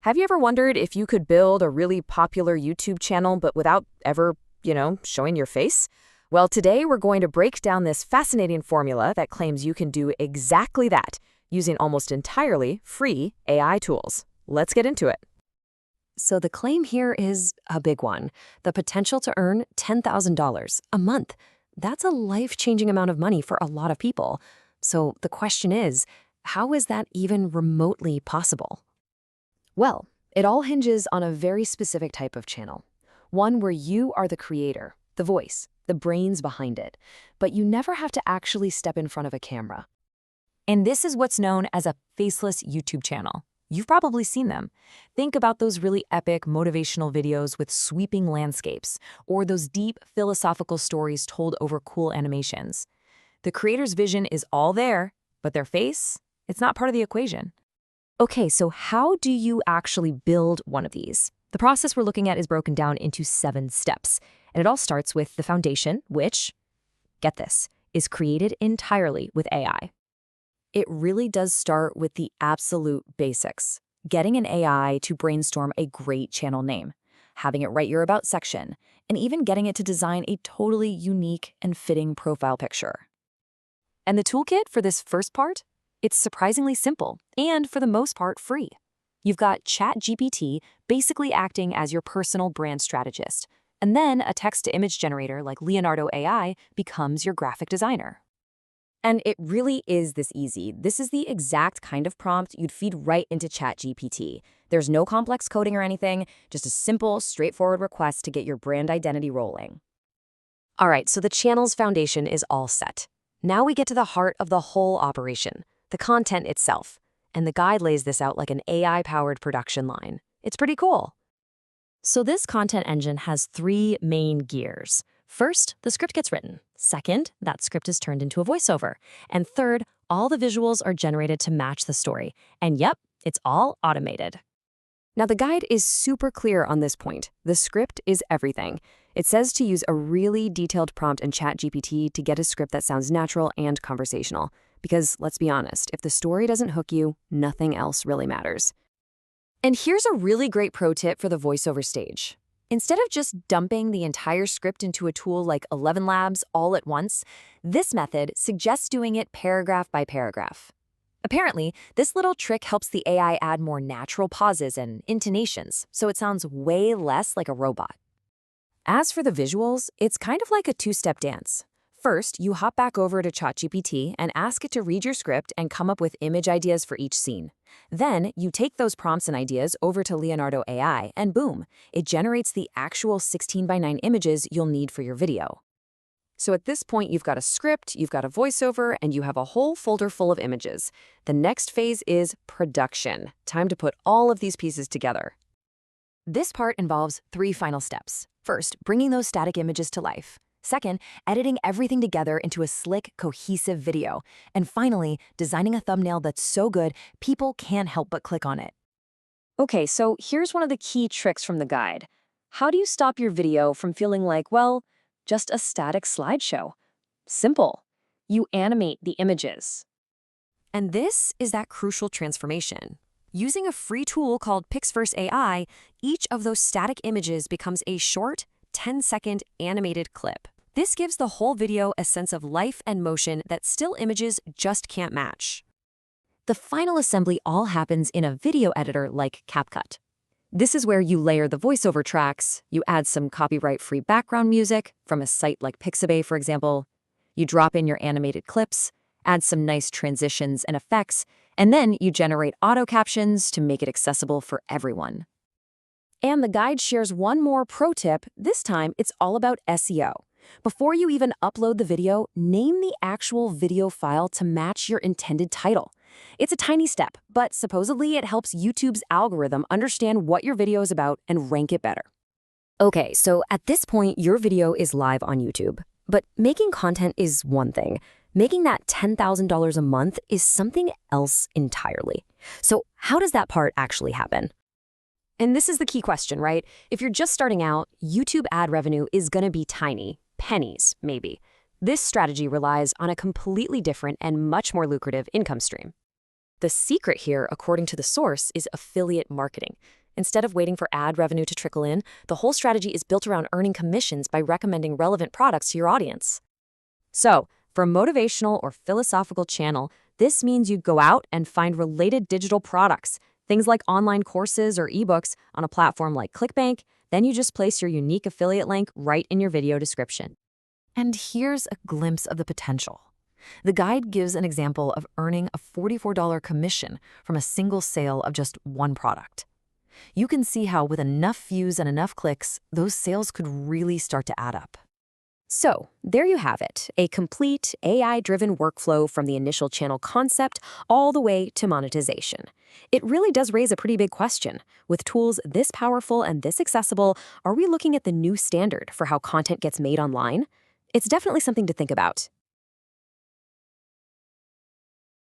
Have you ever wondered if you could build a really popular YouTube channel but without ever, showing your face? Well, today we're going to break down this fascinating formula that claims you can do exactly that using almost entirely free AI tools. Let's get into it. So the claim here is a big one. The potential to earn $10,000 a month. That's a life-changing amount of money for a lot of people. So the question is, how is that even remotely possible? Well, it all hinges on a very specific type of channel. One where you are the creator, the voice, the brains behind it, but you never have to actually step in front of a camera. And this is what's known as a faceless YouTube channel. You've probably seen them. Think about those really epic motivational videos with sweeping landscapes, or those deep philosophical stories told over cool animations. The creator's vision is all there, but their face, it's not part of the equation. Okay, so how do you actually build one of these? The process we're looking at is broken down into 7 steps, and it all starts with the foundation, which, get this, is created entirely with AI. It really does start with the absolute basics. Getting an AI to brainstorm a great channel name, having it write your About section, and even getting it to design a totally unique and fitting profile picture. And the toolkit for this first part? It's surprisingly simple, and for the most part free. You've got ChatGPT basically acting as your personal brand strategist, and then a text-to-image generator like Leonardo AI becomes your graphic designer. And it really is this easy. This is the exact kind of prompt you'd feed right into ChatGPT. There's no complex coding or anything, just a simple, straightforward request to get your brand identity rolling. All right, so the channel's foundation is all set. Now we get to the heart of the whole operation, the content itself. And the guide lays this out like an AI-powered production line. It's pretty cool. So this content engine has 3 main gears. First, the script gets written. Second, that script is turned into a voiceover. And third, all the visuals are generated to match the story. And yep, it's all automated. Now the guide is super clear on this point. The script is everything. It says to use a really detailed prompt in ChatGPT to get a script that sounds natural and conversational. Because let's be honest, if the story doesn't hook you, nothing else really matters. And here's a really great pro tip for the voiceover stage. Instead of just dumping the entire script into a tool like 11 Labs all at once, this method suggests doing it paragraph by paragraph. Apparently, this little trick helps the AI add more natural pauses and intonations, so it sounds way less like a robot. As for the visuals, it's kind of like a 2-step dance. First, you hop back over to ChatGPT and ask it to read your script and come up with image ideas for each scene. Then, you take those prompts and ideas over to Leonardo AI, and boom, it generates the actual 16:9 images you'll need for your video. So at this point, you've got a script, you've got a voiceover, and you have a whole folder full of images. The next phase is production. Time to put all of these pieces together. This part involves 3 final steps. First, bringing those static images to life. Second, editing everything together into a slick, cohesive video. And finally, designing a thumbnail that's so good, people can't help but click on it. Okay, so here's one of the key tricks from the guide. How do you stop your video from feeling like, well, just a static slideshow? Simple. You animate the images. And this is that crucial transformation. Using a free tool called Pixverse AI, each of those static images becomes a short, 10-second animated clip. This gives the whole video a sense of life and motion that still images just can't match. The final assembly all happens in a video editor like CapCut. This is where you layer the voiceover tracks, you add some copyright-free background music from a site like Pixabay, for example. You drop in your animated clips, add some nice transitions and effects, and then you generate auto captions to make it accessible for everyone. And the guide shares one more pro tip. This time, it's all about SEO. Before you even upload the video, name the actual video file to match your intended title. It's a tiny step, but supposedly it helps YouTube's algorithm understand what your video is about and rank it better. Okay, so at this point, your video is live on YouTube. But making content is one thing. Making that $10,000 a month is something else entirely. So how does that part actually happen? And this is the key question, right? If you're just starting out, YouTube ad revenue is going to be tiny, pennies, maybe. This strategy relies on a completely different and much more lucrative income stream. The secret here, according to the source, is affiliate marketing. Instead of waiting for ad revenue to trickle in, the whole strategy is built around earning commissions by recommending relevant products to your audience. So, for a motivational or philosophical channel, this means you go out and find related digital products, things like online courses or ebooks on a platform like ClickBank. Then you just place your unique affiliate link right in your video description. And here's a glimpse of the potential. The guide gives an example of earning a $44 commission from a single sale of just one product. You can see how with enough views and enough clicks, those sales could really start to add up. So, there you have it, a complete AI-driven workflow from the initial channel concept all the way to monetization. It really does raise a pretty big question. With tools this powerful and this accessible, are we looking at the new standard for how content gets made online? It's definitely something to think about.